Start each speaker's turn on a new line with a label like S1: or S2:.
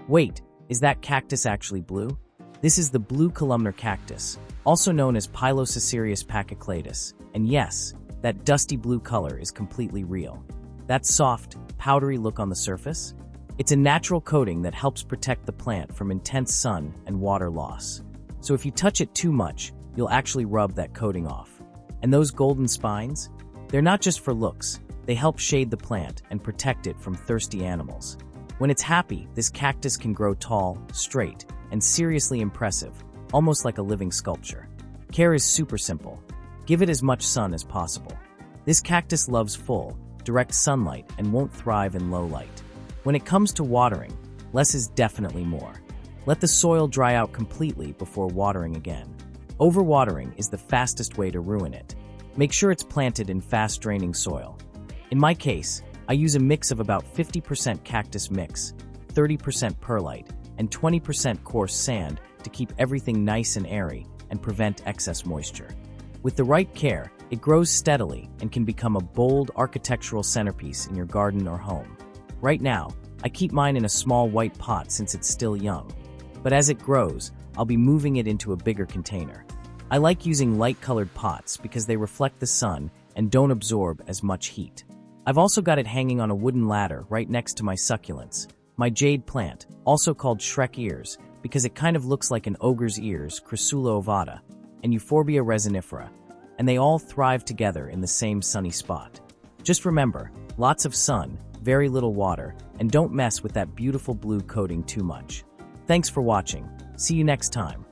S1: Wait, is that cactus actually blue? This is the blue columnar cactus, also known as Pilosocereus pachycladus, and yes, that dusty blue color is completely real. That soft, powdery look on the surface? It's a natural coating that helps protect the plant from intense sun and water loss. So if you touch it too much, you'll actually rub that coating off. And those golden spines? They're not just for looks, they help shade the plant and protect it from thirsty animals. When it's happy, this cactus can grow tall, straight, and seriously impressive, almost like a living sculpture. Care is super simple. Give it as much sun as possible. This cactus loves full, direct sunlight and won't thrive in low light. When it comes to watering, less is definitely more. Let the soil dry out completely before watering again. Overwatering is the fastest way to ruin it. Make sure it's planted in fast-draining soil. In my case, I use a mix of about 50% cactus mix, 30% perlite, and 20% coarse sand to keep everything nice and airy and prevent excess moisture. With the right care, it grows steadily and can become a bold architectural centerpiece in your garden or home. Right now, I keep mine in a small white pot since it's still young. But as it grows, I'll be moving it into a bigger container. I like using light-colored pots because they reflect the sun and don't absorb as much heat. I've also got it hanging on a wooden ladder right next to my succulents, my jade plant, also called Shrek ears, because it kind of looks like an ogre's ears, Crassula ovata, and Euphorbia resinifera, and they all thrive together in the same sunny spot. Just remember, lots of sun, very little water, and don't mess with that beautiful blue coating too much. Thanks for watching. See you next time.